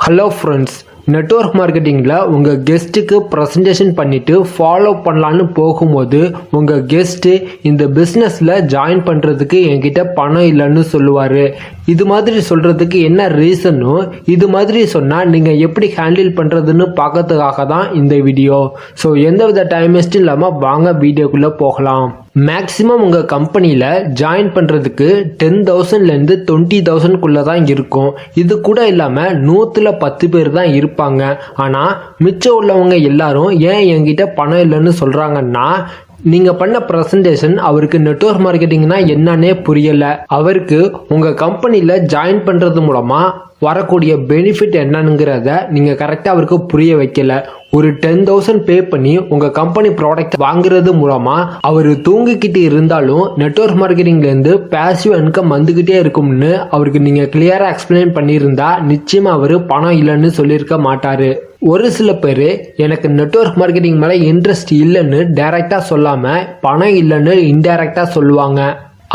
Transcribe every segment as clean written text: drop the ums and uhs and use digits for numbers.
Hello friends, network மார்க்கெட்டிங்கில் உங்கள் கெஸ்ட்டுக்கு presentation பண்ணிவிட்டு follow பண்ணலான்னு போகும்போது உங்கள் கெஸ்ட்டு இந்த பிஸ்னஸில் ஜாயின் பண்ணுறதுக்கு என்கிட்ட பணம் இல்லைன்னு சொல்லுவார். இது மாதிரி சொல்கிறதுக்கு என்ன ரீசனும், இது மாதிரி சொன்னால் நீங்கள் எப்படி ஹேண்டில் பண்ணுறதுன்னு பார்க்கறதுக்காக தான் இந்த வீடியோ. ஸோ எந்தவித டைம் வேஸ்ட்டும் இல்லாமல் வாங்க வீடியோக்குள்ளே போகலாம். மேக்ஸிமம் உங்கள் கம்பெனியில் ஜாயின் பண்ணுறதுக்கு 10,000லேருந்து 20,000க்குள்ளே தான் இருக்கும். இது கூட இல்லாமல் 110 பேர் தான் இருப்பாங்க. ஆனால் மிச்சம் உள்ளவங்க எல்லாரும் ஏன் என்கிட்ட பணம் இல்லைன்னு சொல்கிறாங்கன்னா, நீங்கள் பண்ண ப்ரெசன்டேஷன் அவருக்கு நெட்வொர்க் மார்க்கெட்டிங்னா என்னன்னே புரியலை. அவருக்கு உங்கள் கம்பெனியில் ஜாயின் பண்ணுறது மூலமாக வரக்கூடிய பெனிஃபிட் என்னங்கிறத நீங்கள் கரெக்டாக அவருக்கு புரிய வைக்கல. ஒரு 10,000 பே பண்ணி உங்கள் கம்பெனி ப்ராடக்ட் வாங்குறது மூலமாக அவர் தூங்கிக்கிட்டு இருந்தாலும் நெட்வொர்க் மார்க்கெட்டிங்லேருந்து பேசிவ் இன்கம் வந்துக்கிட்டே இருக்கும்னு அவருக்கு நீங்கள் கிளியராக எக்ஸ்பிளைன் பண்ணியிருந்தா நிச்சயமாக அவர் பணம் இல்லைன்னு சொல்லியிருக்க மாட்டார். ஒரு சில பேர் எனக்கு நெட்வொர்க் மார்க்கெட்டிங் மேலே இன்ட்ரெஸ்ட் இல்லைன்னு டைரெக்டாக சொல்லாமல் பணம் இல்லைன்னு இன்டைரக்டாக சொல்லுவாங்க.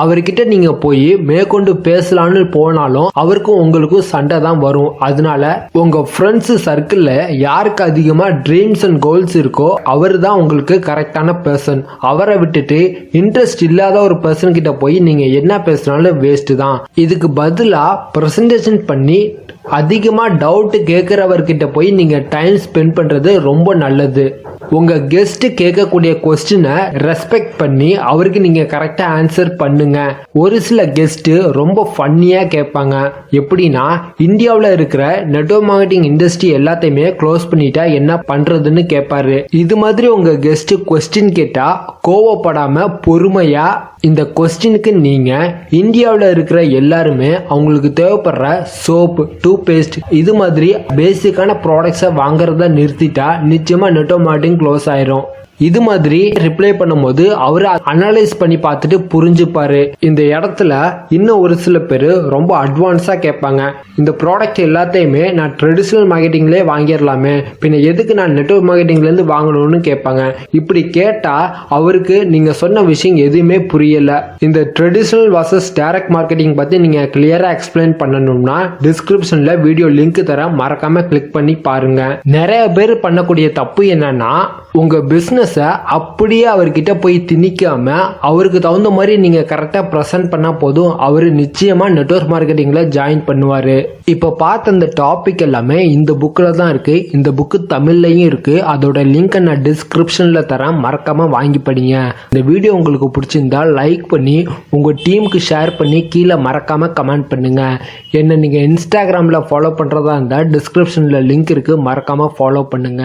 அவர்கிட்ட நீங்கள் போய் மேற்கொண்டு பேசலான்னு போனாலும் அவருக்கும் உங்களுக்கும் சண்டை தான் வரும். அதனால உங்கள் ஃப்ரெண்ட்ஸு சர்க்கிளில் யாருக்கு அதிகமாக ட்ரீம்ஸ் அண்ட் கோல்ஸ் இருக்கோ அவர் தான் உங்களுக்கு கரெக்டான பர்சன். அவரை விட்டுட்டு இன்ட்ரெஸ்ட் இல்லாத ஒரு பர்சன் கிட்ட போய் நீங்கள் என்ன பேசினாலும் வேஸ்ட்டு தான். இதுக்கு பதிலாக ப்ரெசன்டேஷன் பண்ணி அதிகமாக டவுட்டு கேட்குறவர்கிட்ட போய் நீங்கள் டைம் ஸ்பெண்ட் பண்ணுறது ரொம்ப நல்லது. உங்கள் கெஸ்ட்டு கேட்கக்கூடிய கொஸ்டினை ரெஸ்பெக்ட் பண்ணி அவருக்கு நீங்கள் கரெக்டாக ஆன்சர் பண்ணுங்க. ஒரு சில கெஸ்ட்டு ரொம்ப ஃபன்னியாக கேட்பாங்க. எப்படின்னா, இந்தியாவில் இருக்கிற நெட்வொர்க் மார்க்கெட்டிங் இண்டஸ்ட்ரி எல்லாத்தையுமே க்ளோஸ் பண்ணிட்டா என்ன பண்ணுறதுன்னு கேட்பாரு. இது மாதிரி உங்கள் கெஸ்ட்டு கொஸ்டின் கேட்டால் கோவப்படாமல் பொறுமையாக இந்த கொஸ்டினுக்கு நீங்கள் இந்தியாவில் இருக்கிற எல்லாருமே அவங்களுக்கு தேவைப்படுற சோப்பு, டூத்பேஸ்ட் இது மாதிரி பேசிக்கான ப்ராடக்ட்ஸை வாங்குறத நிறுத்திட்டா நிச்சயமாக நெட்வொர்க் மார்க்கெட்டிங் க்ளோஸ் ஆயிரும். இது மாதிரி ரிப்ளை பண்ணும்போது அவர் அனலைஸ் பண்ணி பார்த்துட்டு புரிஞ்சுப்பாரு. இந்த இடத்துல இன்னும் ஒரு சில பேர் ரொம்ப அட்வான்ஸாக கேட்பாங்க. இந்த ப்ராடக்ட் எல்லாத்தையுமே நான் ட்ரெடிஷ்னல் மார்க்கெட்டிங்லேயே வாங்கிடலாமே, பின்ன எதுக்கு நான் நெட்வொர்க் மார்க்கெட்டிங்லேருந்து வாங்கணும்னு கேட்பாங்க. இப்படி கேட்டால் அவருக்கு நீங்கள் சொன்ன விஷயம் எதுவுமே புரியலை. இந்த ட்ரெடிஷ்னல் வர்சஸ் டைரக்ட் மார்க்கெட்டிங் பற்றி நீங்கள் கிளியராக எக்ஸ்பிளைன் பண்ணணும்னா டிஸ்கிரிப்ஷனில் வீடியோ லிங்க் தரேன், மறக்காமல் கிளிக் பண்ணி பாருங்கள். நிறைய பேர் பண்ணக்கூடிய தப்பு என்னன்னா, உங்கள் பிஸ்னஸ் அப்படியே அவர்கிட்ட போய் திணிக்காம அவருக்கு தகுந்த மாதிரி நீங்க கரெக்டா பிரசன்ட் பண்ணா போதும், அவரு நிச்சயமா நெட்வொர்க் மார்க்கெட்டிங்ல ஜாயின் பண்ணுவாரு. இப்ப பார்த்த இந்த டாபிக் எல்லாமே இந்த புக்ல தான் இருக்கு. இந்த புக்கு தமிழ்லயும் இருக்கு. அதோட லிங்க் நான் டிஸ்கிரிப்ஷன்ல தரேன், மறக்காம வாங்கி படிங்க. இந்த வீடியோ உங்களுக்கு பிடிச்சிருந்தா லைக் பண்ணி உங்க டீமுக்கு ஷேர் பண்ணி கீழே மறக்காம கமெண்ட் பண்ணுங்க. என்ன நீங்க இன்ஸ்டாகிராம்ல ஃபாலோ பண்றதா இருந்தா டிஸ்கிரிப்ஷன்ல லிங்க் இருக்கு, மறக்காம ஃபாலோ பண்ணுங்க.